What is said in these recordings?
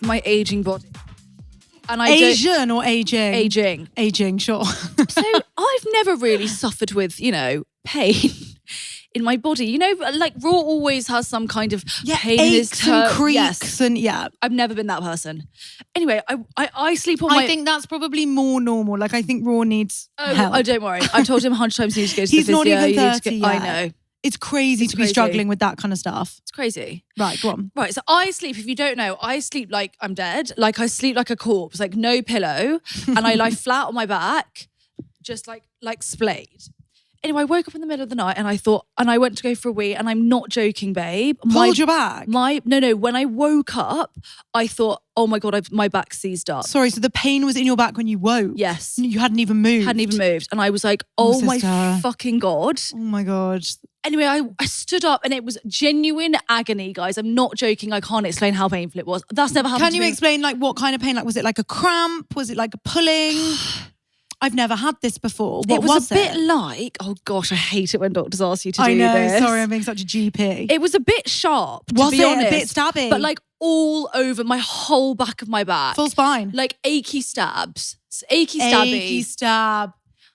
for my aging body. And Asian or aging? Aging, sure. So I've never really suffered with, pain in my body. Like Raw always has some kind of pain in his aches and creaks and I've never been that person. Anyway, I sleep on my... I think that's probably more normal. Like I think Raw needs help. Oh, don't worry. I told him 100 times he needs to go to He's the physio. not even 30 yet. I know. It's crazy to be struggling with that kind of stuff. It's crazy. Right, go on. Right, so I sleep, if you don't know, I sleep like I'm dead. Like I sleep like a corpse, like no pillow. And I lie flat on my back, just like splayed. Anyway, I woke up in the middle of the night and I thought, and I went to go for a wee, and I'm not joking, babe. Pulled your back? No. When I woke up, I thought, oh my God, my back seized up. Sorry, so the pain was in your back when you woke? Yes. You hadn't even moved? Hadn't even moved. And I was like, oh my fucking God. Oh my God. Anyway, I stood up and it was genuine agony, guys. I'm not joking. I can't explain how painful it was. That's never happened to me. Can you explain like what kind of pain? Like was it like a cramp? Was it like a pulling? I've never had this before. What was it? It was a bit like, oh gosh, I hate it when doctors ask you to do this. I know, sorry, I'm being such a GP. It was a bit sharp, to was be honest. A bit stabby? But like all over my whole back of my back. Full spine? Like achy stabs. Achy stabby. Achy stab.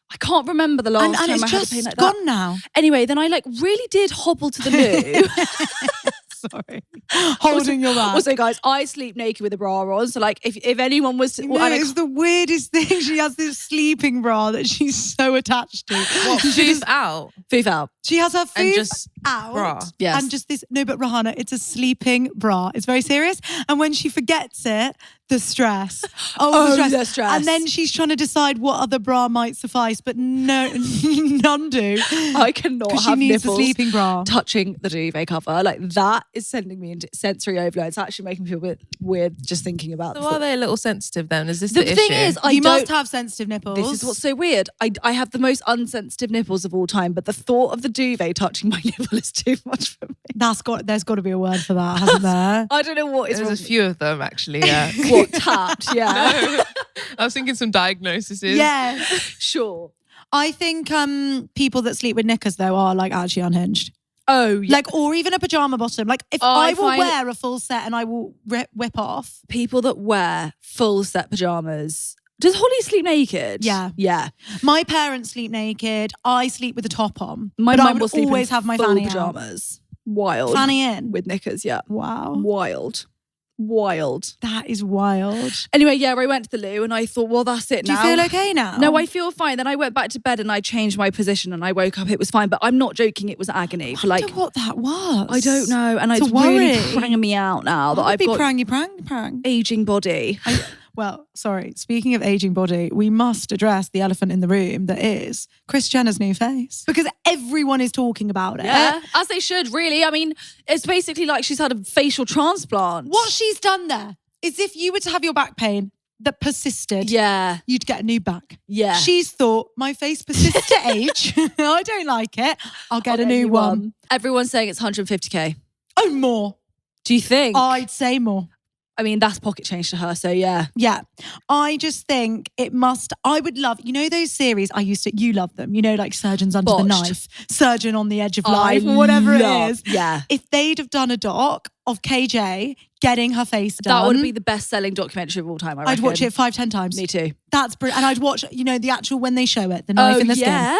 I can't remember the last time I had a pain like that. And it's just gone now. Anyway, then I like really did hobble to the loo. Sorry. Holding your back. Also, guys, I sleep naked with a bra on. So, like, if anyone was... it's the weirdest thing. She has this sleeping bra that she's so attached to. What, foof out? Foof out. She has her foof just out. Bra. Yes. And just this... No, but Rahana, it's a sleeping bra. It's very serious. And when she forgets it, the stress. The stress. And then she's trying to decide what other bra might suffice, but no, none do. I cannot have she needs nipples a sleeping bra touching the duvet cover. Like that is sending me into sensory overload. It's actually making me feel a bit weird just thinking about So are they a little sensitive then? Is this the issue? The thing is, you must have sensitive nipples. This is what's so weird. I have the most unsensitive nipples of all time, but the thought of the duvet touching my nipple is too much for me. There's got to be a word for that, hasn't there? I don't know what is wrong. There's a few of them actually, yeah. What, tapped? Yeah. No, I was thinking some diagnoses. Yeah. Sure. I think people that sleep with knickers though are like actually unhinged. Oh, yeah. Like, or even a pajama bottom. Like if I will wear a full set and I will whip off. People that wear full set pajamas. Does Holly sleep naked? Yeah. Yeah. My parents sleep naked. I sleep with a top on. My mum will sleep always in have my full fanny pajamas. Wild. Fanny in? With knickers, yeah. Wow. Wild. That is wild. Anyway, yeah, I went to the loo and I thought, well, that's it now. Do you feel okay now? No, I feel fine. Then I went back to bed and I changed my position and I woke up. It was fine, but I'm not joking. It was agony. I wonder what that was. I don't know. And it's really pranging me out now that I've got prang. aging body. Well, sorry, speaking of aging body, we must address the elephant in the room that is Kris Jenner's new face. Because everyone is talking about it. Yeah, as they should, really. I mean, it's basically like she's had a facial transplant. What she's done there is if you were to have your back pain that persisted, you'd get a new back. Yeah. She's thought, my face persists to age. I don't like it. I'll get a new one. Everyone's saying it's 150k. Oh, more. Do you think? I'd say more. I mean, that's pocket change to her, so yeah. Yeah. I just think it must, I would love, you know those series you love them, you know, like Surgeons Under the Knife, Surgeon on the Edge of Life, or whatever it is. Yeah. If they'd have done a doc of KJ getting her face done. That would be the best-selling documentary of all time, I reckon. I'd watch it 5-10 times. Me too. That's brilliant. And I'd watch, you know, the actual, when they show it, the knife in the skin.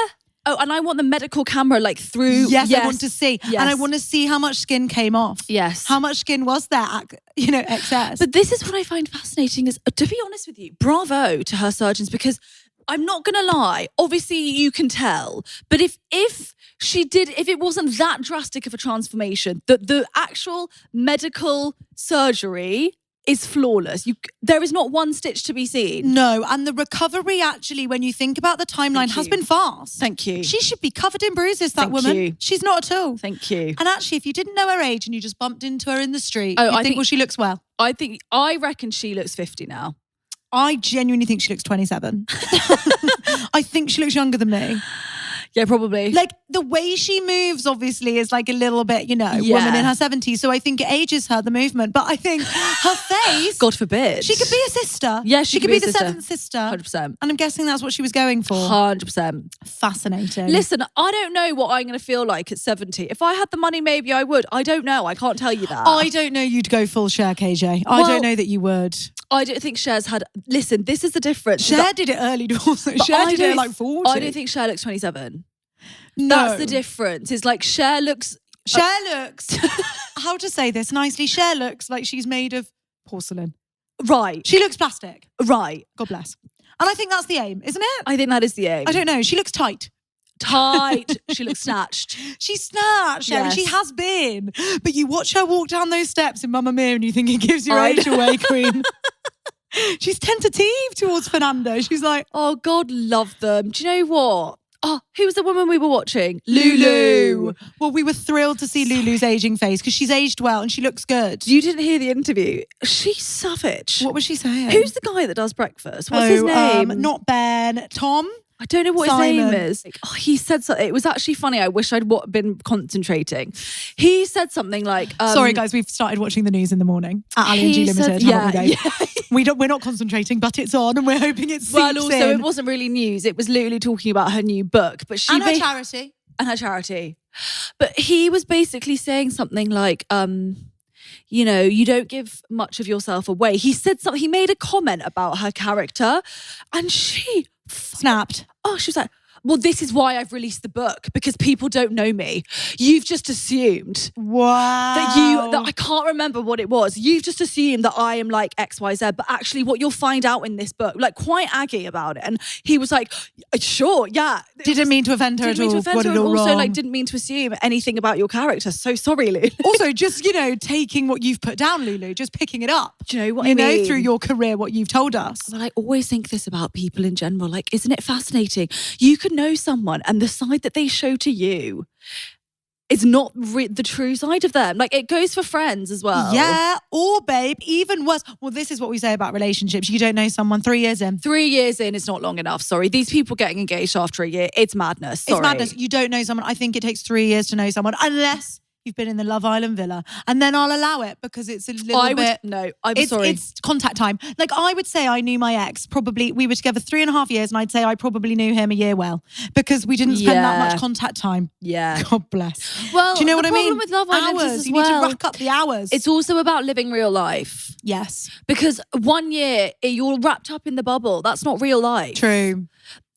Oh, and I want the medical camera like through. Yes, I want to see. Yes. And I want to see how much skin came off. Yes. How much skin was there, you know, excess. But this is what I find fascinating is, to be honest with you, bravo to her surgeons, because I'm not going to lie, obviously you can tell, but if it wasn't that drastic of a transformation, the actual medical surgery is flawless. There is not one stitch to be seen. No, and the recovery actually, when you think about the timeline, has been fast. Thank you. She should be covered in bruises, that woman. You. She's not at all. Thank you. And actually, if you didn't know her age and you just bumped into her in the street, I think, well, she looks well. I reckon she looks 50 now. I genuinely think she looks 27. I think she looks younger than me. Yeah, probably. Like the way she moves obviously is like a little bit, woman in her 70s. So I think it ages her, the movement. But I think her face, God forbid. she could be a sister. Yeah, she could be the sister. seventh sister. 100%. And I'm guessing that's what she was going for. 100%. Fascinating. Listen, I don't know what I'm going to feel like at 70. If I had the money, maybe I would. I don't know. I can't tell you that. I don't know you'd go full Cher, KJ. I don't know that you would. I don't think Cher's had... Listen, this is the difference. Cher did it early also. Cher did it at like 40. I don't think Cher looks 27. No. That's the difference. It's like Cher looks... How to say this nicely? Cher looks like she's made of porcelain. Right. She looks plastic. Right. God bless. And I think that's the aim, isn't it? I think that is the aim. I don't know. She looks tight. She looks snatched. She's snatched, Yes. and she has been. But you watch her walk down those steps in Mamma Mia and you think it gives your age away, Queen. She's tentative towards Fernando. She's like, Oh, God, love them. Do you know what? Oh, who was the woman we were watching? Lulu. Well, we were thrilled to see Lulu's aging face because she's aged well and she looks good. You didn't hear the interview. She's savage. What was she saying? Who's the guy that does breakfast? What's his name? Not Ben. Tom? I don't know what Simon. his name is. He said something. It was actually funny. I wish I'd been concentrating. He said something like... Sorry, guys, we've started watching the news in the morning at Ali and G Limited. We're not concentrating, but it's on and we're hoping it seeps also, in. it wasn't really news. It was literally talking about her new book. But she and her charity. And her charity. But he was basically saying something like... you don't give much of yourself away. He said something. He made a comment about her character and she... snapped. Oh, she was like, well, this is why I've released the book, because people don't know me. You've just assumed that I can't remember what it was. You've just assumed that I am like XYZ, but actually what you'll find out in this book, like quite aggy about it. And he was like, sure, yeah. Didn't mean to offend her at all. Got it all wrong. Also, didn't mean to assume anything about your character. So sorry, Lulu. Also, just, taking what you've put down, Lulu, just picking it up. Do you know what I mean? Through your career, what you've told us. Well, I always think this about people in general. Like, isn't it fascinating? You could know someone and the side that they show to you is not the true side of them. Like, it goes for friends as well. Yeah, or babe, even worse. Well, this is what we say about relationships. You don't know someone 3 years in. 3 years in is not long enough. Sorry. These people getting engaged after a year, it's madness. Sorry. It's madness. You don't know someone. I think it takes 3 years to know someone, unless you've been in the Love Island villa. And then I'll allow it because it's a little bit... No, I'm sorry. It's contact time. Like, I would say I knew my ex probably... We were together 3.5 years and I'd say I probably knew him a year well because we didn't spend that much contact time. Yeah. God bless. Well, do you know what I mean? The problem with Love Island hours. is You need to rack up the hours. It's also about living real life. Yes. Because 1 year, you're wrapped up in the bubble. That's not real life. True.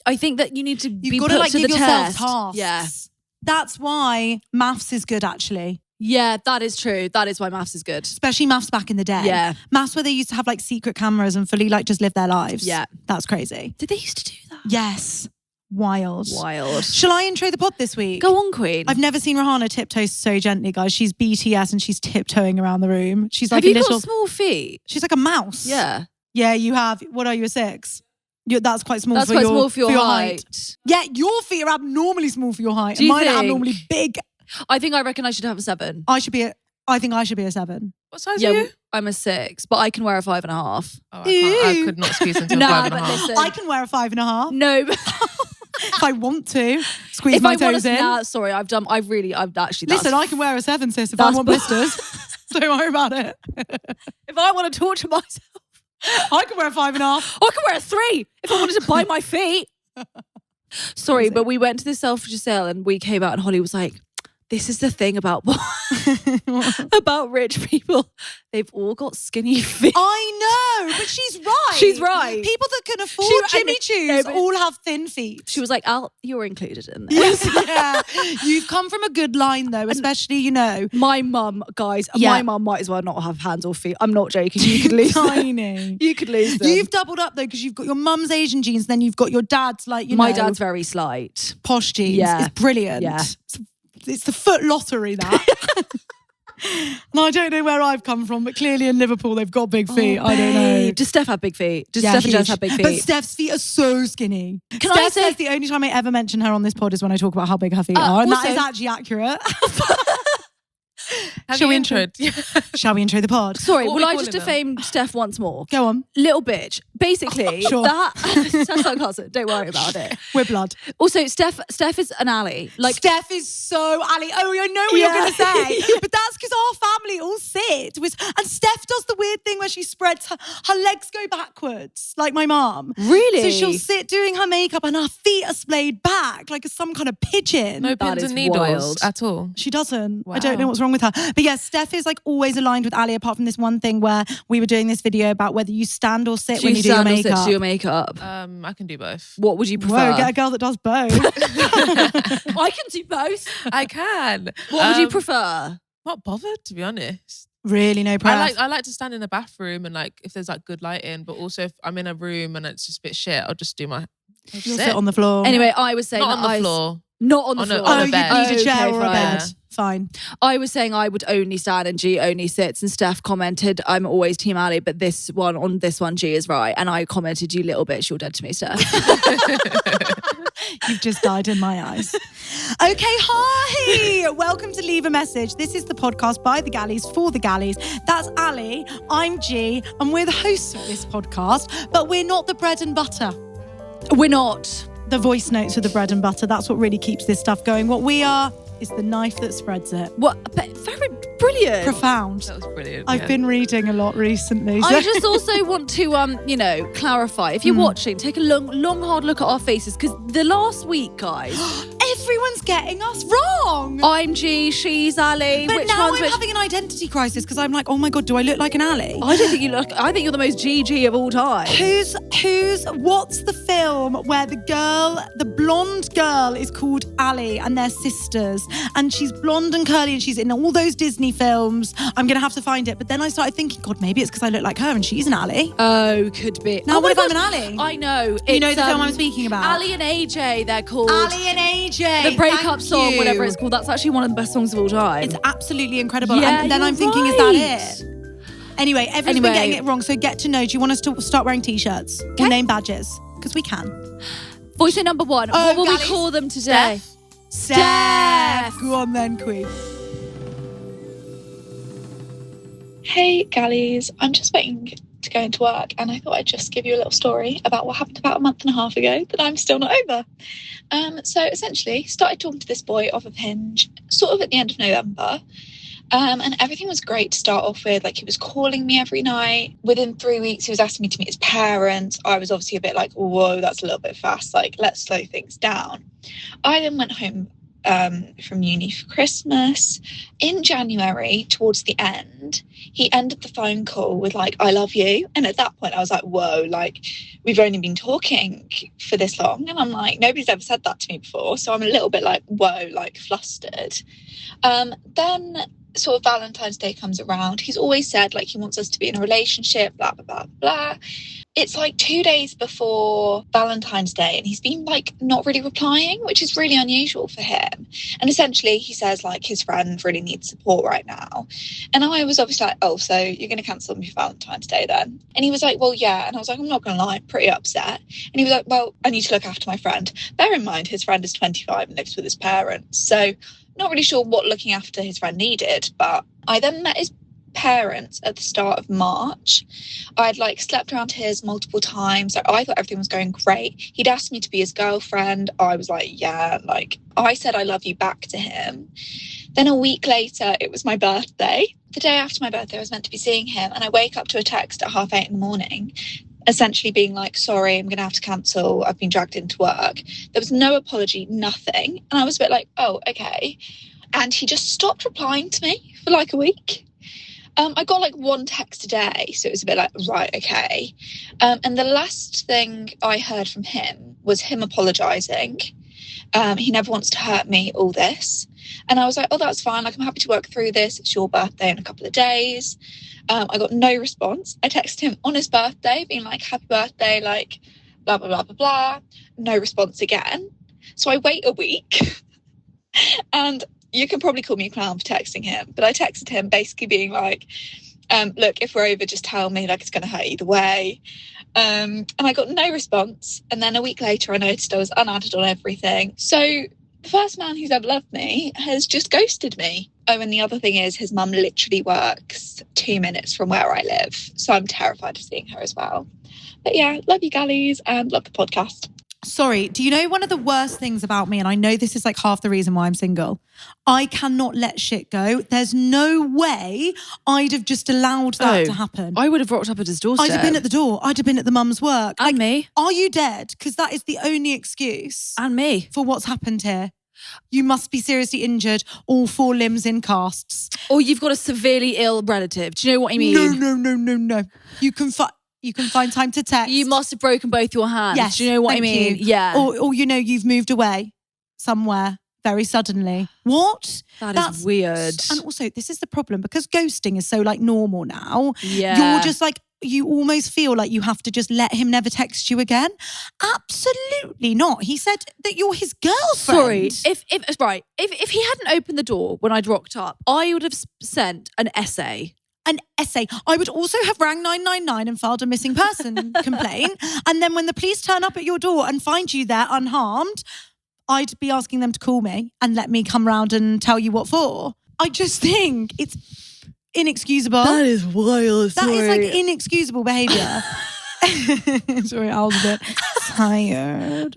I think that you need to be put to give the yourself test. tasks. Yeah. That's why maths is good, actually. Yeah, that is true. That is why maths is good. Especially maths back in the day. Yeah. Maths where they used to have like secret cameras and fully like just live their lives. Yeah. That's crazy. Did they used to do that? Yes. Wild. Wild. Shall I intro the pod this week? Go on, Queen. I've never seen Rihanna tiptoe so gently, guys. She's BTS and she's tiptoeing around the room. She's like have you little... got small feet? She's like a mouse. Yeah. Yeah, you have. What are you, a 6? That's quite small That's for quite your, small for your height. Yeah, your feet are abnormally small for your height. Do you Mine are think? abnormally big. I reckon I should have a 7. I think I should be a 7. What size are you? I'm a 6, but I can wear a 5.5. Oh, I could not squeeze into a 5.5. But listen. I can wear a 5.5. No. If I want to. Squeeze if my I want toes to, in. nah, sorry, I've actually. Listen, I can wear a 7, sis, if I want blisters. Don't worry about it. If I want to torture myself, I can wear a 5.5. I can wear a 3 if I wanted to bite my feet. Sorry, but we went to the Selfridges sale and we came out and Holly was like, this is the thing about about rich people. They've all got skinny feet. I know, but she's right. She's right. People that can afford Jimmy Choos all have thin feet. She was like, Al, you're included in this. Yes, yeah. You've come from a good line though, especially, My mum, guys, my mum might as well not have hands or feet. I'm not joking. You could lose Tiny. You could lose them. You've doubled up though because you've got your mum's Asian genes, then you've got your dad's My dad's very slight. Posh genes. Yeah. It's brilliant. Yeah. It's the foot lottery, that. And I don't know where I've come from, but clearly in Liverpool they've got big feet. I don't know. Does Steph have big feet? Does Steph and Jess have big feet? But Steph's feet are so skinny. Steph says the only time I ever mention her on this pod is when I talk about how big her feet are. And that is actually accurate. Shall we intro the pod? Sorry, What will are we I just calling defame Steph once more? Go on. Little bitch. Basically, Sure. Steph's our cousin. Don't worry about it. We're blood. Also, Steph is an ally. Like Steph is so Ali. Oh, I know what you're going to say. But that's because our family all sit. And Steph does the weird thing where she spreads her legs go backwards, like my mum. Really? So she'll sit doing her makeup and her feet are splayed back like some kind of pigeon. No That pins is and needles wild. at all. She doesn't. Wow. I don't know what's wrong with her. But yeah, Steph is like always aligned with Ali, apart from this one thing where we were doing this video about whether you stand or sit when you do your stand or sit makeup. to do your makeup. I can do both. What would you prefer? Whoa, get a girl that does both. I can do both. I can. What would you prefer? Not bothered, to be honest. Really, no press. I like to stand in the bathroom and like if there's like good lighting, but also if I'm in a room and it's just a bit shit, I'll just do my. You'll sit on the floor. Anyway, I was saying Not on that the floor. Not on the On floor. a- on Oh, a you bed. need a chair Okay, or a fine. bed. Yeah. Fine. I was saying I would only stand and G only sits, and Steph commented, "I'm always Team Ali, but this one, G is right." And I commented, "You little bitch, you're dead to me, Steph." You've just died in my eyes. Okay, hi! Welcome to Leave a Message. This is the podcast by the Gallies for the Gallies. That's Ali, I'm G, and we're the hosts of this podcast, but we're not the bread and butter. We're not. The voice notes are the bread and butter. That's what really keeps this stuff going. What we are is the knife that spreads it. What? Very brilliant. Profound. That was brilliant. I've been reading a lot recently. I just also want to, clarify. If you're watching, take a long, hard look at our faces, because the last week, guys, Everyone's getting us wrong. I'm G, she's Ali. But which now one's I'm which? having an identity crisis because I'm like, oh my God, do I look like an Ali? I don't think you look. I think you're the most GG of all time. What's the film where the blonde girl is called Ali and they're sisters and she's blonde and curly and she's in all those Disney films? I'm going to have to find it. But then I started thinking, God, maybe it's because I look like her and she's an Ali. Oh, could be. Now, Oh what my if I'm gosh, an Ali? I know. You know It's, the film I'm speaking about? Ali and AJ, they're called. Ali and AJ. The breakup Thank song, you. whatever it's called. That's actually one of the best songs of all time. It's absolutely incredible. Yeah, and then you're I'm thinking, is right. that it? Anyway, everyone's been getting it wrong. So get to know. Do you want us to start wearing t-shirts or name badges? Because we can. Voice note number one. What will Gallies. we call them today? Steph. Go on then, Queen. Hey Gallies, I'm just waiting to go into work and I thought I'd just give you a little story about what happened about a month and a half ago that I'm still not over. So essentially, started talking to this boy off of Hinge sort of at the end of November. And everything was great to start off with. Like, he was calling me every night. Within 3 weeks, he was asking me to meet his parents. I was obviously a bit like, whoa, that's a little bit fast. Like, let's slow things down. I then went home from uni for Christmas. In January, towards the end, he ended the phone call with like, I love you. And at that point I was like, whoa, like, we've only been talking for this long. And I'm like, nobody's ever said that to me before. So I'm a little bit like, whoa, like flustered. Then sort of Valentine's Day comes around. He's always said like he wants us to be in a relationship, blah, blah, blah, blah. It's like 2 days before Valentine's Day and he's been like not really replying, which is really unusual for him. And essentially he says like his friend really needs support right now. And I was obviously like, oh, so you're going to cancel me for Valentine's Day then? And he was like, well, yeah. And I was like, I'm not going to lie, I'm pretty upset. And he was like, well, I need to look after my friend. Bear in mind, his friend is 25 and lives with his parents. So not really sure what looking after his friend needed. But I then met his parents at the start of March. I'd like slept around his multiple times, so I thought everything was going great. He'd asked me to be his girlfriend. I was like, yeah, like I said I love you back to him. Then a week later, it was my birthday. The day after my birthday, I was meant to be seeing him, and I wake up to a text at 8:30 in the morning, essentially being like, sorry, I'm gonna have to cancel, I've been dragged into work. There was no apology, nothing. And I was a bit like, oh, okay. And he just stopped replying to me for like a week. I got like one text a day, so it was a bit like, right, okay. And the last thing I heard from him was him apologising. He never wants to hurt me, all this. And I was like, oh, that's fine. Like, I'm happy to work through this. It's your birthday in a couple of days. I got no response. I texted him on his birthday, being like, happy birthday, like, blah, blah, blah, blah, blah. No response again. So I wait a week and you can probably call me a clown for texting him, but I texted him basically being like, look, if we're over, just tell me, like, it's going to hurt either way. And I got no response. And then a week later, I noticed I was unadded on everything. So the first man who's ever loved me has just ghosted me. Oh, and the other thing is his mum literally works 2 minutes from where I live. So I'm terrified of seeing her as well. But yeah, love you, Gallies, and love the podcast. Sorry, do you know one of the worst things about me, and I know this is like half the reason why I'm single, I cannot let shit go. There's no way I'd have just allowed that to happen. I would have rocked up at his doorstep. I'd have been at the door. I'd have been at the mum's work. And me. Are you dead? Because that is the only excuse. And me. For what's happened here. You must be seriously injured, all 4 limbs in casts. Or you've got a severely ill relative. Do you know what I mean? No. You can find time to text. You must have broken both your hands. Yes, do you know what I mean? Yeah. Or you know, you've moved away somewhere very suddenly. What? That's weird. And also, this is the problem, because ghosting is so like normal now. Yeah. You're just like, you almost feel like you have to just let him never text you again. Absolutely not. He said that you're his girlfriend. Sorry, if he hadn't opened the door when I'd rocked up, I would have sent an essay. An essay. I would also have rang 999 and filed a missing person complaint. And then when the police turn up at your door and find you there unharmed, I'd be asking them to call me and let me come round and tell you what for. I just think it's inexcusable. That is wild. That is like inexcusable behaviour. Sorry, I was a bit tired.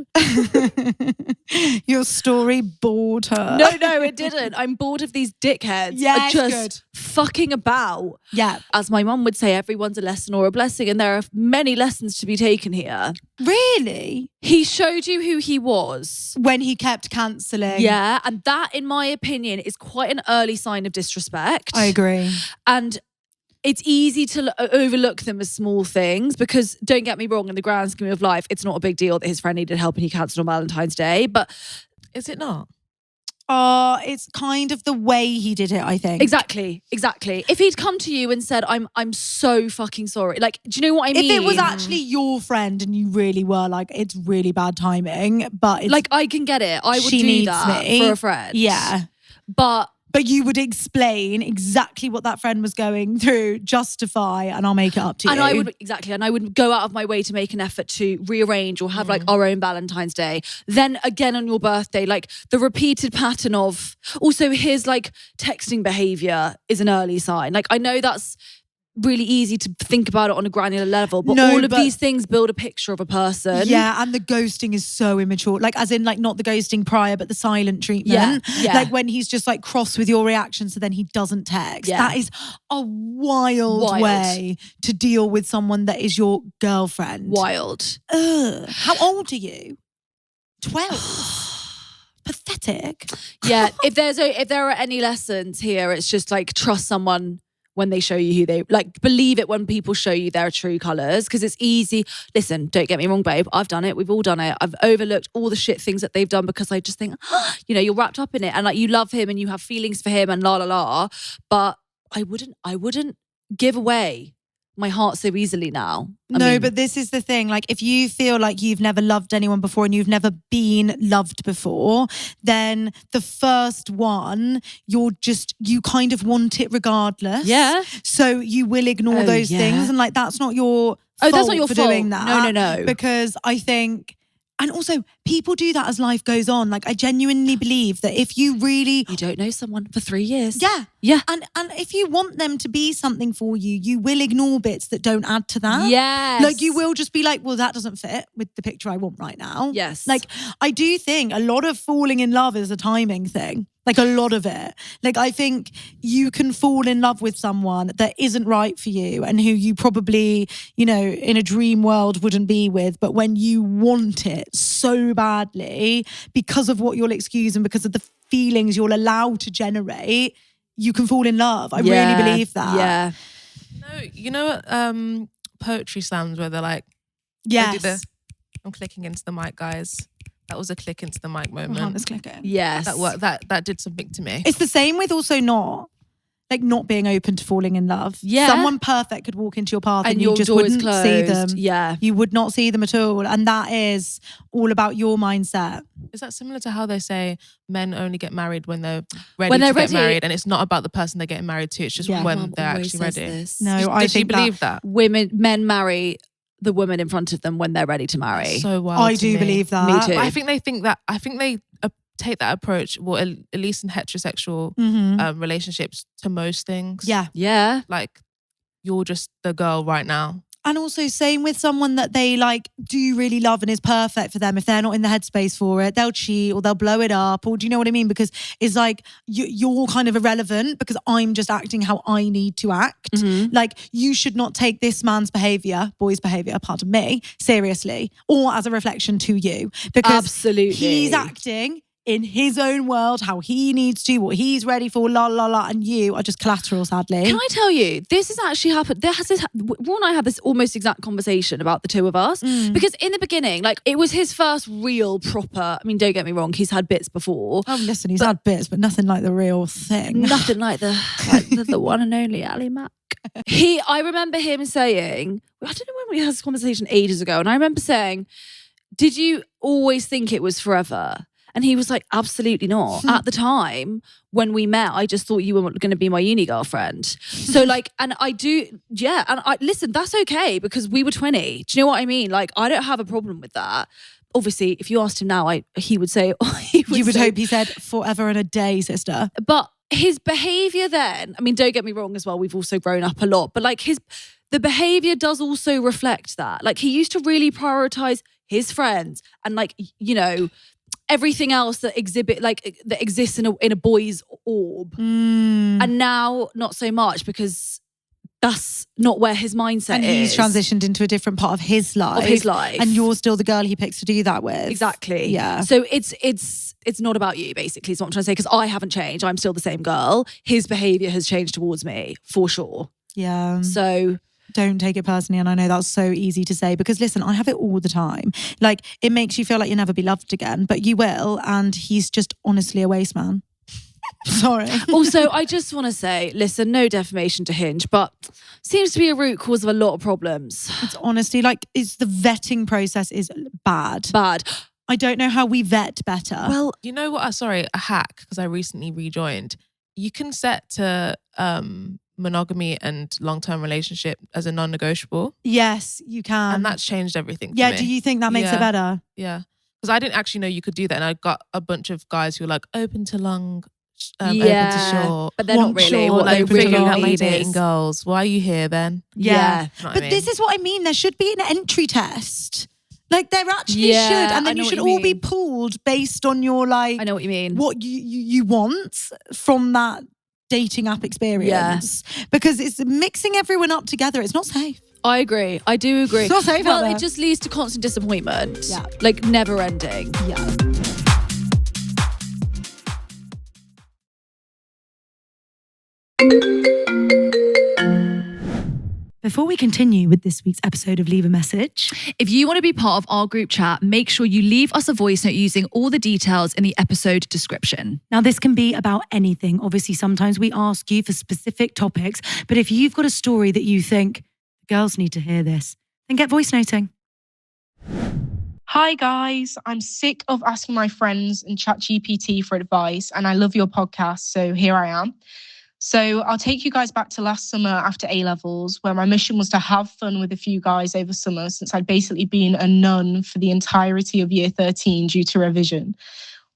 Your story bored her. No, it didn't. I'm bored of these dickheads. Yeah, just fucking about. Yeah. As my mum would say, everyone's a lesson or a blessing, and there are many lessons to be taken here. Really? He showed you who he was. When he kept cancelling. Yeah, and that, in my opinion, is quite an early sign of disrespect. I agree. And it's easy to overlook them as small things, because don't get me wrong, in the grand scheme of life, it's not a big deal that his friend needed help and he cancelled on Valentine's Day. But is it not? It's kind of the way he did it, I think. Exactly. If he'd come to you and said, I'm so fucking sorry. Like, do you know what I mean? If it was actually your friend and you really were like, it's really bad timing, but it's, like, I can get it. I would she do needs that me. for a friend. Yeah. But you would explain exactly what that friend was going through, justify, and I'll make it up to you. And I would go out of my way to make an effort to rearrange or have like our own Valentine's Day. Then again on your birthday, like the repeated pattern of, also his like texting behavior is an early sign. Like, I know that's really easy to think about it on a granular level, but all of these things build a picture of a person. Yeah, and the ghosting is so immature. Like, as in, like, not the ghosting prior, but the silent treatment. Yeah. Like when he's just like cross with your reaction, so then he doesn't text. Yeah. That is a wild way to deal with someone that is your girlfriend. Wild. Ugh. How old are you? 12. Pathetic. Yeah. If there are any lessons here, it's just like trust someone when they show you who they, like, believe it when people show you their true colours, because it's easy. Listen, don't get me wrong, babe. I've done it. We've all done it. I've overlooked all the shit things that they've done because I just think, you know, you're wrapped up in it and like you love him and you have feelings for him and la la la. But I wouldn't give away my heart so easily now. I mean, but this is the thing. Like, if you feel like you've never loved anyone before and you've never been loved before, then the first one, you kind of want it regardless. Yeah. So you will ignore those things. And like, that's not your fault that's not your for fault. doing that. No. Because I think, and also people do that as life goes on. Like, I genuinely believe that if you don't know someone for 3 years. Yeah. And if you want them to be something for you, you will ignore bits that don't add to that. Yes. Like, you will just be like, well, that doesn't fit with the picture I want right now. Yes. Like, I do think a lot of falling in love is a timing thing. Like, a lot of it. Like, I think you can fall in love with someone that isn't right for you and who you probably, you know, in a dream world wouldn't be with. But when you want it so badly, because of what you'll excuse and because of the feelings you'll allow to generate, you can fall in love. I really believe that. Yeah. No, you know what poetry slams where they're like, yes. I'm clicking into the mic, guys. That was a click into the mic moment. Rihanna's clicking. Yes. That did something to me. It's the same with also not being open to falling in love. Yeah. Someone perfect could walk into your path and you your just door is wouldn't closed. see them. Yeah. You would not see them at all. And that is all about your mindset. Is that similar to how they say men only get married when they're ready to get married, and it's not about the person they're getting married to, it's just when they're actually ready? No, I think you believe that? Men marry the woman in front of them when they're ready to marry. So wild. I do believe that. Me too. But I think they take that approach, well, at least in heterosexual relationships, to most things. Yeah. Like, you're just the girl right now. And also same with someone that they like do really love and is perfect for them. If they're not in the headspace for it, they'll cheat or they'll blow it up, or do you know what I mean? Because it's like you're kind of irrelevant because I'm just acting how I need to act. Like, you should not take this man's boy's behaviour, pardon me, seriously, or as a reflection to you. Because absolutely, he's acting in his own world, how he needs to, what he's ready for, la la la, and you are just collateral, sadly. Can I tell you, this has actually happened. Ron and I had this almost exact conversation about the two of us, because in the beginning, like, it was his first real proper, I mean, don't get me wrong, he's had bits before. Oh, listen, he's had bits, but nothing like the real thing. Nothing like the one and only Ali Mac. I remember him saying, I don't know when we had this conversation ages ago, and I remember saying, did you always think it was forever? And he was like, absolutely not. At the time when we met, I just thought you were going to be my uni girlfriend. So like, and I do, yeah. And listen, that's okay because we were 20. Do you know what I mean? Like, I don't have a problem with that. Obviously, if you asked him now, he would say, you would hope he said forever and a day, sister. But his behavior then, I mean, don't get me wrong as well. We've also grown up a lot, but like the behavior does also reflect that. Like, he used to really prioritize his friends and, like, you know, everything else that exists in a boy's orb. And now not so much, because that's not where his mindset and is. He's transitioned into a different part of his life. And you're still the girl he picks to do that with. Exactly. Yeah. So it's not about you, basically, is what I'm trying to say, because I haven't changed. I'm still the same girl. His behaviour has changed towards me, for sure. Yeah. So don't take it personally. And I know that's so easy to say because, listen, I have it all the time. Like, it makes you feel like you'll never be loved again, but you will. And he's just honestly a waste man. Sorry. Also, I just want to say, listen, no defamation to Hinge, but seems to be a root cause of a lot of problems. It's honestly like, it's the vetting process is bad. I don't know how we vet better. Well, you know what? A hack, because I recently rejoined. You can set to monogamy and long-term relationship as a non-negotiable. Yes, you can. And that's changed everything for me. Do you think that makes it better? Yeah. Because I didn't actually know you could do that. And I got a bunch of guys who were like, open to long, open to short. But they're not really. What they really figuring out my dating goals. Why are you here then? Yeah. But this is what I mean. There should be an entry test. Like, there actually should. And then you should all be pooled based on your, like, I know what you mean. What you want from that dating app experience. Because it's mixing everyone up together. It's not safe. I agree. I do agree. It's not safe out there. It just leads to constant disappointment. Yeah. Like, never ending. Yeah. Before we continue with this week's episode of Leave a Message, if you want to be part of our group chat, make sure you leave us a voice note using all the details in the episode description. Now, this can be about anything. Obviously, sometimes we ask you for specific topics, but if you've got a story that you think girls need to hear this, then get voice noting. Hi guys, I'm sick of asking my friends and ChatGPT for advice, and I love your podcast, so here I am. So I'll take you guys back to last summer after A-levels, where my mission was to have fun with a few guys over summer, since I'd basically been a nun for the entirety of year 13 due to revision.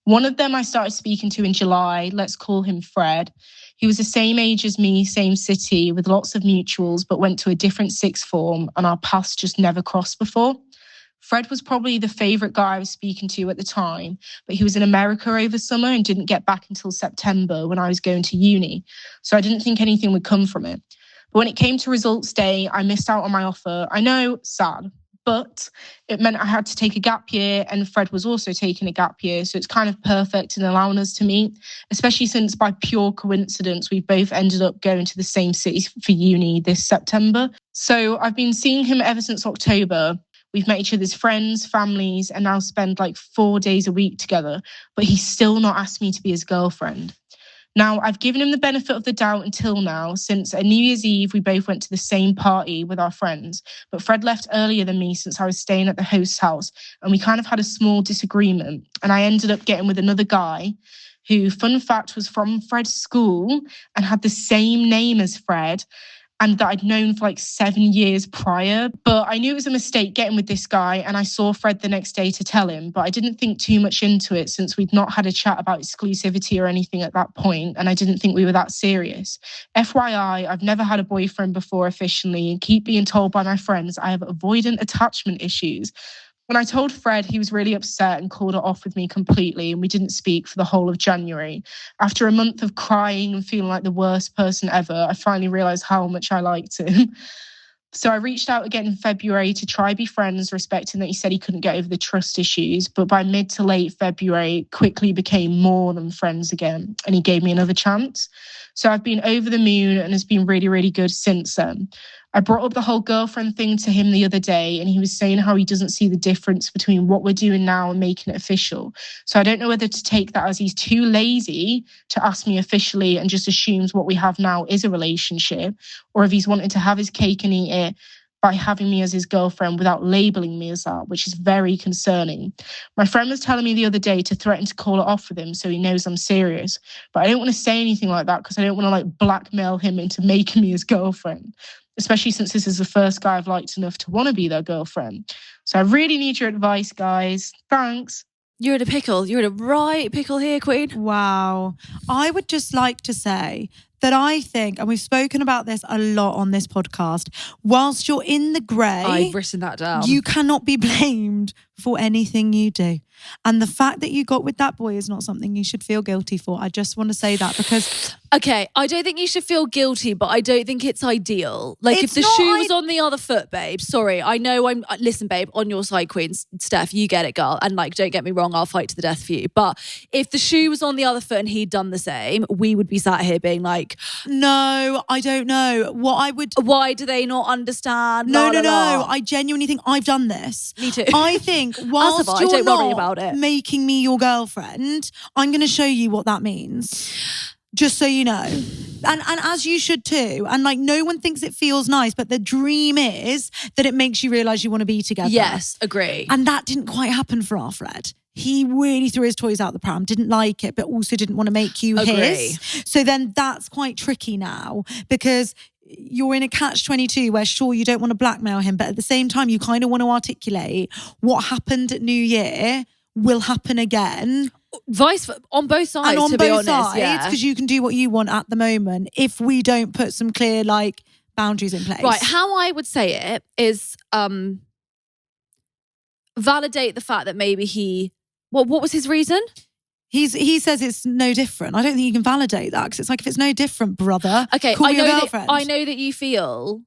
One of them I started speaking to in July. Let's call him Fred. He was the same age as me, same city, with lots of mutuals, but went to a different sixth form, and our paths just never crossed before. Fred was probably the favourite guy I was speaking to at the time, but he was in America over summer and didn't get back until September when I was going to uni. So I didn't think anything would come from it. But when it came to results day, I missed out on my offer. I know, sad, but it meant I had to take a gap year, and Fred was also taking a gap year. So it's kind of perfect in allowing us to meet, especially since by pure coincidence, we both ended up going to the same city for uni this September. So I've been seeing him ever since October. We've met each other's friends, families, and now spend like 4 days a week together, but he's still not asked me to be his girlfriend. Now, I've given him the benefit of the doubt until now, since at New Year's Eve, we both went to the same party with our friends, but Fred left earlier than me since I was staying at the host's house, and we kind of had a small disagreement, and I ended up getting with another guy who, fun fact, was from Fred's school and had the same name as Fred. and that I'd known for like 7 years prior. But I knew it was a mistake getting with this guy, and I saw Fred the next day to tell him, but I didn't think too much into it since we'd not had a chat about exclusivity or anything at that point, and I didn't think we were that serious. FYI, I've never had a boyfriend before officially, and keep being told by my friends I have avoidant attachment issues. When I told Fred, he was really upset and called it off with me completely, and we didn't speak for the whole of January. After a month of crying and feeling like the worst person ever, I finally realised how much I liked him. So I reached out again in February to try be friends, respecting that he said he couldn't get over the trust issues. But by mid to late February, quickly became more than friends again, and he gave me another chance. So I've been over the moon, and it's been really, really good since then. I brought up the whole girlfriend thing to him the other day, and he was saying how he doesn't see the difference between what we're doing now and making it official. So I don't know whether to take that as he's too lazy to ask me officially and just assumes what we have now is a relationship, or if he's wanting to have his cake and eat it by having me as his girlfriend without labeling me as that, which is very concerning. My friend was telling me the other day to threaten to call it off with him so he knows I'm serious. But I don't want to say anything like that because I don't want to like blackmail him into making me his girlfriend, especially since this is the first guy I've liked enough to want to be their girlfriend. So I really need your advice, guys. Thanks. You're in a pickle. You're in a right pickle here, Queen. Wow. I would just like to say that I think, and we've spoken about this a lot on this podcast, whilst you're in the grey, I've written that down. You cannot be blamed for anything you do. And the fact that you got with that boy is not something you should feel guilty for. I just want to say that because... Okay, I don't think you should feel guilty, but I don't think it's ideal. Like, if the shoe was on the other foot, babe, sorry, I know listen, babe, on your side, Queen, Steph, you get it, girl. And like, don't get me wrong, I'll fight to the death for you. But if the shoe was on the other foot and he'd done the same, we would be sat here being like... No, I don't know. What I would... Why do they not understand? No. I genuinely think I've done this. Me too. I think whilst I you're don't worry not about it. making me your girlfriend, I'm going to show you what that means. Just so you know. And as you should too. And like, no one thinks it feels nice, but the dream is that it makes you realise you want to be together. Yes, agree. And that didn't quite happen for our Fred. He really threw his toys out the pram, didn't like it, but also didn't want to make you his. So then that's quite tricky now because you're in a catch-22 where sure, you don't want to blackmail him, but at the same time, you kind of want to articulate what happened at New Year will happen again. On both sides, and on to both be honest, sides, because you can do what you want at the moment if we don't put some clear like boundaries in place. Right, how I would say it is validate the fact that maybe he... What was his reason? He says it's no different. I don't think you can validate that because it's like, if it's no different, brother, okay, call me your girlfriend. I know that you feel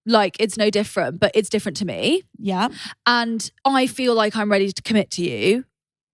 like it's no different, but it's different to me. Yeah. And I feel like I'm ready to commit to you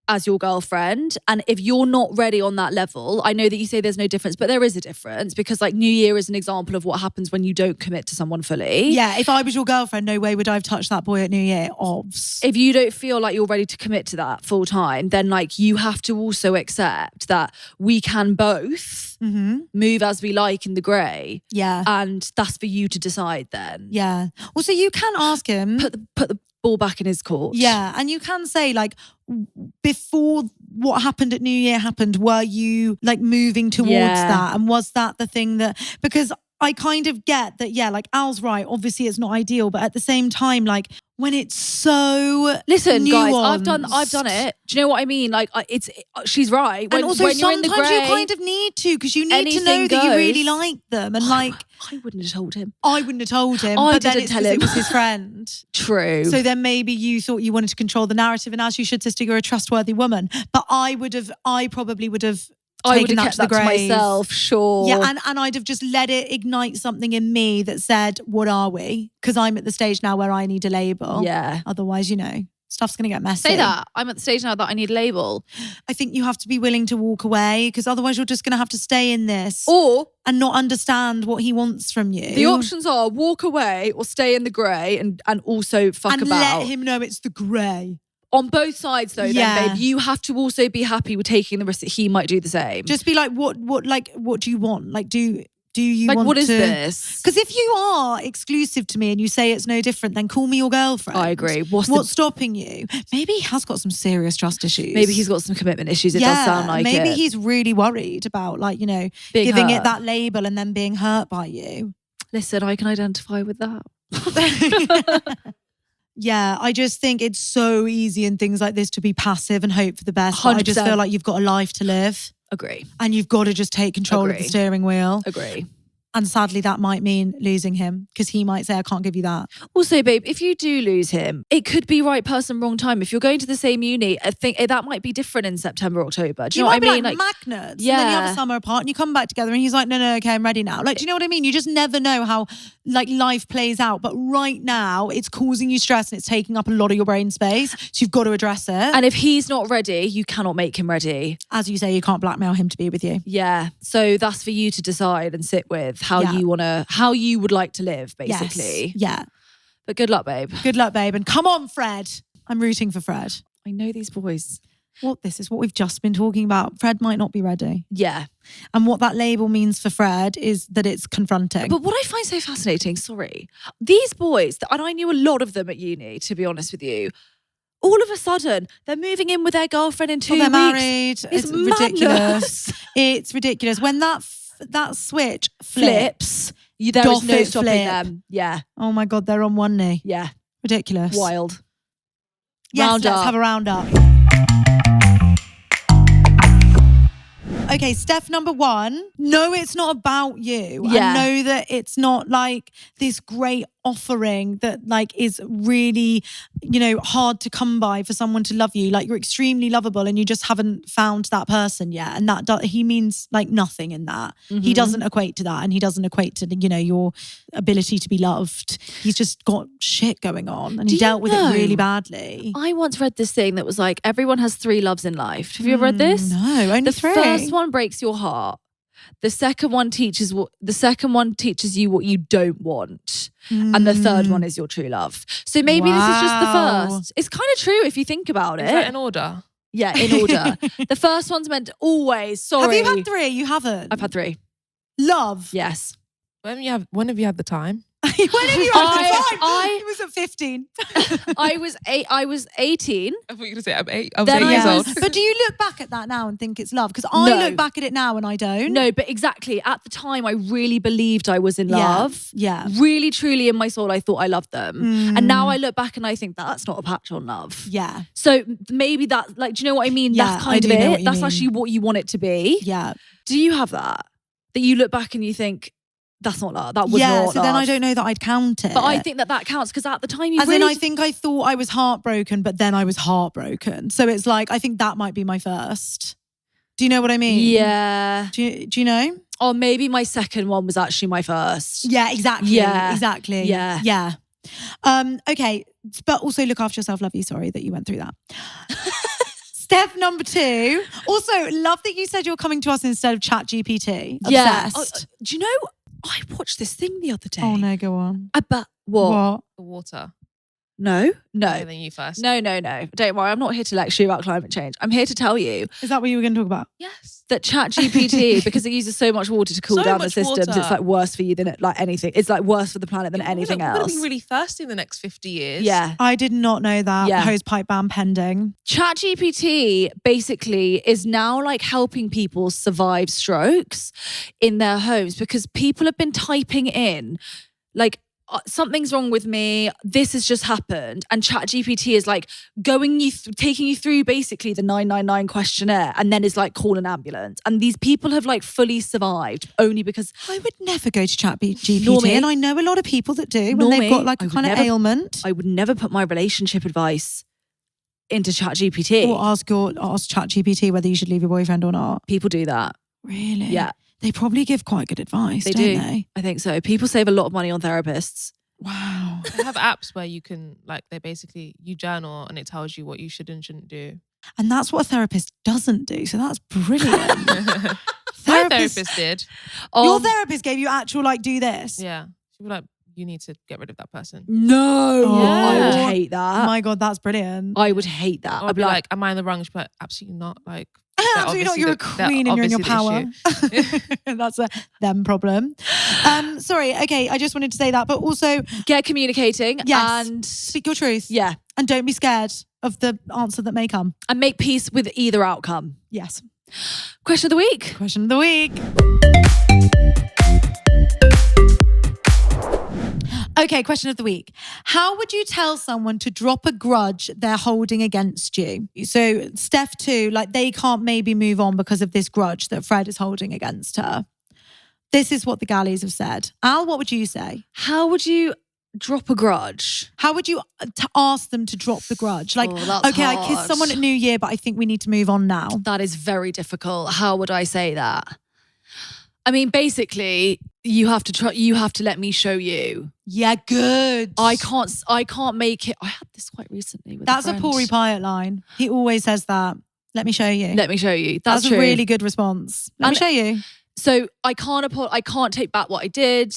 as your girlfriend. And if you're not ready on that level, I know that you say there's no difference, but there is a difference because like New Year is an example of what happens when you don't commit to someone fully. Yeah, if I was your girlfriend, no way would I have touched that boy at New Year. Obvs. If you don't feel like you're ready to commit to that full time, then like you have to also accept that we can both move as we like in the grey. Yeah. And that's for you to decide then. Yeah. Well, so you can ask him. Put the ball back in his court. Yeah. And you can say like, before what happened at New Year happened, were you like moving towards that? And was that the thing that, because I kind of get that, yeah, like Al's right. Obviously it's not ideal, but at the same time, like when it's so listen, nuanced. guys, I've done it. Do you know what I mean? Like she's right. And also when you're in the sometimes grey, you kind of need to, because you need to know anything that you goes. really like them. And like, I wouldn't have told him. I wouldn't have told him. I but then didn't it's tell 'cause him. it was his friend. True. So then maybe you thought you wanted to control the narrative, and as you should, sister, you're a trustworthy woman. But I probably would have taken that kept to the that to grave. myself, sure. Yeah, and I'd have just let it ignite something in me that said, what are we? Because I'm at the stage now where I need a label. Yeah. Otherwise, stuff's going to get messy. Say that. I'm at the stage now that I need a label. I think you have to be willing to walk away, because otherwise you're just going to have to stay in this. And not understand what he wants from you. The options are walk away or stay in the grey and also fuck about. And let him know it's the grey. On both sides though, then babe, you have to also be happy with taking the risk that he might do the same. Just be like, what do you want? Like, do you want to... what is this? Because if you are exclusive to me and you say it's no different, then call me your girlfriend. I agree. What's stopping you? Maybe he has got some serious trust issues. Maybe he's got some commitment issues. It does sound like maybe it. he's really worried about giving it that label and then being hurt by you. Listen, I can identify with that. Yeah, I just think it's so easy in things like this to be passive and hope for the best. But I just 100%. feel like you've got a life to live Agree. and you've got to just take control of the Agree. steering wheel. Agree. And sadly, that might mean losing him because he might say, I can't give you that. Also, babe, if you do lose him, it could be right person, wrong time. If you're going to the same uni, I think that might be different in September, October. Do you know what I mean? Like magnets. yeah. And then you have a summer apart and you come back together and he's like, no, okay, I'm ready now. Like, do you know what I mean? You just never know how like life plays out. But right now, it's causing you stress and it's taking up a lot of your brain space. So you've got to address it. And if he's not ready, you cannot make him ready. As you say, you can't blackmail him to be with you. Yeah. So that's for you to decide and sit with how you would like to live, basically. Yes. Yeah. But good luck, babe. Good luck, babe. And come on, Fred. I'm rooting for Fred. I know these boys. Well, this is what we've just been talking about. Fred might not be ready. Yeah. And what that label means for Fred is that it's confronting. But what I find so fascinating, these boys, and I knew a lot of them at uni, to be honest with you, all of a sudden, they're moving in with their girlfriend in 2 weeks. They're married. It's ridiculous. Madness. It's ridiculous. When that switch Flips. There is no Doff it, stopping flip. them. Yeah. Oh my God, they're on one knee. Yeah. Ridiculous. Wild. Yes, Round let's up. have a round up. Okay, Steph, number 1. No, it's not about you. Yeah. I know that it's not like this great offering that like is really, hard to come by for someone to love you. Like you're extremely lovable and you just haven't found that person yet. And he means like nothing in that. Mm-hmm. He doesn't equate to that and he doesn't equate to, your ability to be loved. He's just got shit going on and he dealt with it really badly. I once read this thing that was like, everyone has 3 loves in life. Have you ever read this? No, only The 3. first one breaks your heart. The second one teaches you what you don't want. And the third one is your true love. So maybe this is just the first. It's kind of true if you think about it. Is that in order? Yeah, in order. The first one's meant to always, sorry. Have you had 3? You haven't? I've had 3. Love. Yes. When have you had the time? When have you had the time? I was at 15. I was 18. I thought you were going to say I'm 8. I was Then 8 years I old. was- But do you look back at that now and think it's love? Because I No. look back at it now and I don't. No, but exactly. At the time, I really believed I was in Yeah. love. Yeah. Really, truly in my soul, I thought I loved them. And now I look back and I think that's not a patch on love. Yeah. So maybe that, like, do you know what I mean? Yeah, That's I kind do of know it. what you That's mean. actually what you want it to be. Yeah. Do you have that? That you look back and you think, that's not love. That was Yeah. not So love. then I don't know that I'd count it. But I think that counts because at the time you As really... in, I think I thought I was heartbroken, but then I was heartbroken. So it's like, I think that might be my first. Do you know what I mean? Yeah. Do you know? Or maybe my second one was actually my first. Yeah, exactly. Yeah. Exactly. Yeah. Yeah. Okay. But also look after yourself. Love you. Sorry that you went through that. Step number 2. Also, love that you said you're coming to us instead of ChatGPT. Yeah. Obsessed. Do you know, I watched this thing the other day. Oh no, go on. About what? The water. No. Okay, then you first. No. Don't worry. I'm not here to lecture you about climate change. I'm here to tell you Is that what you were going to talk about? Yes. that ChatGPT, because it uses so much water to cool So down the much systems, water. it's like worse for you than anything. It's like worse for the planet than anything We're going else. to be really thirsty in the next 50 years. Yeah. I did not know that. Yeah. Hose pipe ban pending. ChatGPT basically is now like helping people survive strokes in their homes because people have been typing in like, something's wrong with me. This has just happened. And ChatGPT is like taking you through basically the 999 questionnaire and then is like, call an ambulance. And these people have like fully survived only because I would never go to ChatGPT, Nor me. and I know a lot of people that do when Nor they've me. got like I a would kind of never- ailment. I would never put my relationship advice into ChatGPT. Or ask ChatGPT whether you should leave your boyfriend or not. People do that. Really? Yeah. They probably give quite good advice, They don't do. they? I think so. People save a lot of money on therapists. Wow. They have apps where you can, like, you journal and it tells you what you should and shouldn't do. And that's what a therapist doesn't do. So that's brilliant. My therapist did. Your therapist gave you actual do this. Yeah. She was like, you need to get rid of that person. No. Oh. I would Yeah. hate Oh that. my God, that's brilliant. I would hate that. I'd be like, am I in the wrong? She'd be like, absolutely not. Like, Absolutely not. You're a queen and you're in your power. That's a them problem. Sorry. Okay. I just wanted to say that, but also get communicating. Yes. And speak your truth. yeah. And don't be scared of the answer that may come. And make peace with either outcome. Yes. Question of the week. Question of the week. Okay, question of the week. How would you tell someone to drop a grudge they're holding against you? So Steph too, like they can't maybe move on because of this grudge that Fred is holding against her. This is what the galleys have said. Al, what would you say? How would you drop a grudge? How would you ask them to drop the grudge? Like, that's okay, I hard. kissed someone at New Year, but I think we need to move on now. That is very difficult. How would I say that? I mean, basically, you have to let me show you. Yeah, good. I can't make it. I had this quite recently with That's a a friend. Paul Pyatt line. He always says that. Let me show you. Let me show you. That's a true. really good response. Let me show you. So I can't take back what I did.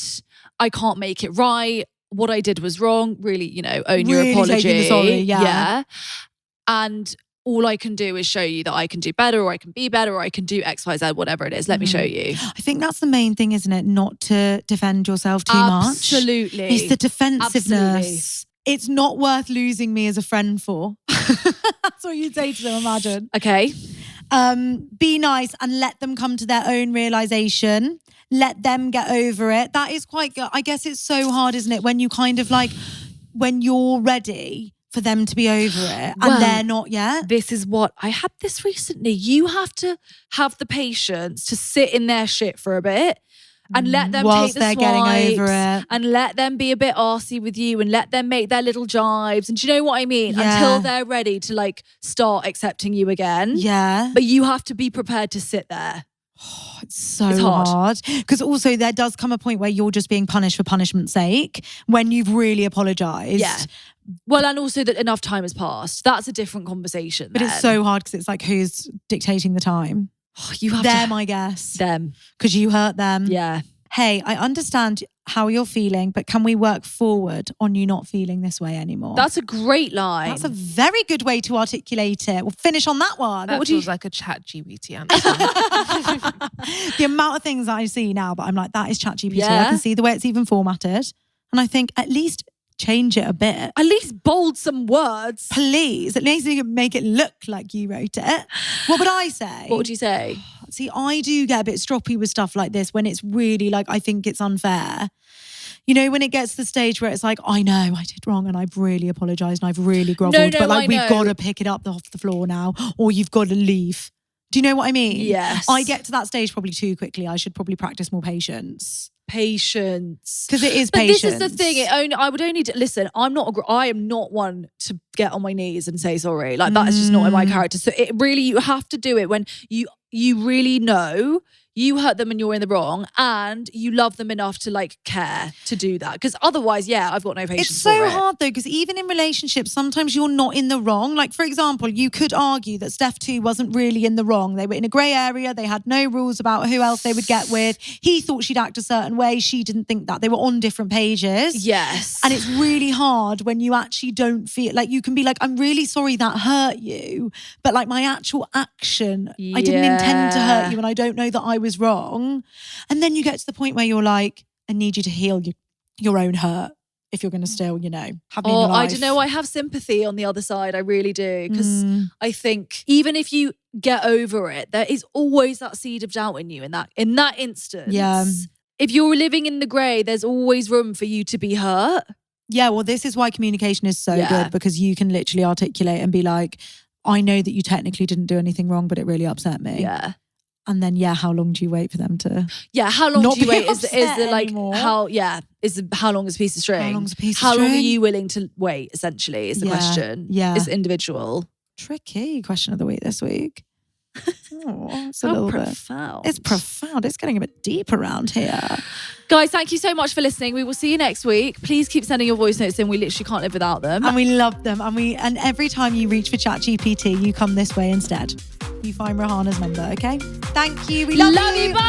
I can't make it right. What I did was wrong. Really, own your Really apology. taking the sorry, yeah. And all I can do is show you that I can do better, or I can be better, or I can do X, Y, Z, whatever it is. Let me show you. I think that's the main thing, isn't it? Not to defend yourself too much. Absolutely. It's the defensiveness. Absolutely. It's not worth losing me as a friend for. That's what you'd say to them, imagine. Okay. Be nice and let them come to their own realization. Let them get over it. That is quite good. I guess it's so hard, isn't it? When you kind of when you're ready for them to be over it and they're not yet. This is what I had this recently. You have to have the patience to sit in their shit for a bit and let them Whilst take the they're getting over swipes it. and let them be a bit arsey with you and let them make their little jibes. And do you know what I mean? Yeah. Until they're ready to start accepting you again. Yeah. But you have to be prepared to sit there. It's so It's hard. hard. Because also there does come a point where you're just being punished for punishment's sake when you've really apologised. Yeah. Well, and also that enough time has passed. That's a different conversation. But it's so hard because it's like, who's dictating the time? You have Them, to, I guess. them. Because you hurt them. Yeah. Hey, I understand how you're feeling, but can we work forward on you not feeling this way anymore? That's a great line. That's a very good way to articulate it. We'll finish on that one. That feels like a chat GPT answer. The amount of things that I see now, but I'm like, that is ChatGPT. Yeah. I can see the way it's even formatted. And I think at least change it a bit. At least bold some words. Please, at least you can make it look like you wrote it. What would I say? What would you say? See, I do get a bit stroppy with stuff like this when it's really I think it's unfair. When it gets to the stage where it's like, I know I did wrong and I've really apologised and I've really grovelled, No, but I we've know. got to pick it up off the floor now or you've got to leave. Do you know what I mean? Yes. I get to that stage probably too quickly. I should probably practice more patience. Patience. Because it is But patience. this is the thing. I would only listen. I am not one to get on my knees and say sorry. That is just not in my character. So it really, you have to do it when you really know you hurt them and you're in the wrong, and you love them enough to care to do that. Because otherwise, I've got no patience. It's for so it. hard though, because even in relationships, sometimes you're not in the wrong. For example, you could argue that Steph too wasn't really in the wrong. They were in a grey area. They had no rules about who else they would get with. He thought she'd act a certain way. She didn't think that. They were on different pages. Yes. And it's really hard when you actually don't feel you can be I'm really sorry that hurt you. But my actual action, I didn't intend to hurt you and I don't know that I was wrong. And then you get to the point where you're I need you to heal your own hurt if you're going to still, have me in your life. I don't know. I have sympathy on the other side. I really do. Because I think even if you get over it, there is always that seed of doubt in you in that instance. Yeah. If you're living in the grey, there's always room for you to be hurt. Yeah, well, this is why communication is so Yeah. good, because you can literally articulate and be I know that you technically didn't do anything wrong, but it really upset me. Yeah. And then, how long do you wait for them to? Yeah, how long Not do you be wait? Is upset the anymore. how long is a piece of string? How long's a piece of How long are string? you willing to wait? Essentially, is the Yeah, question. yeah. It's individual. Tricky question of the week this week. Oh, it's a How little bit. profound. It's profound. It's getting a bit deep around here. Guys, thank you so much for listening. We will see you next week. Please keep sending your voice notes in. We literally can't live without them. And we love them. And every time you reach for ChatGPT, you come this way instead. You find Rahana's number, okay? Thank you. We love you. Bye.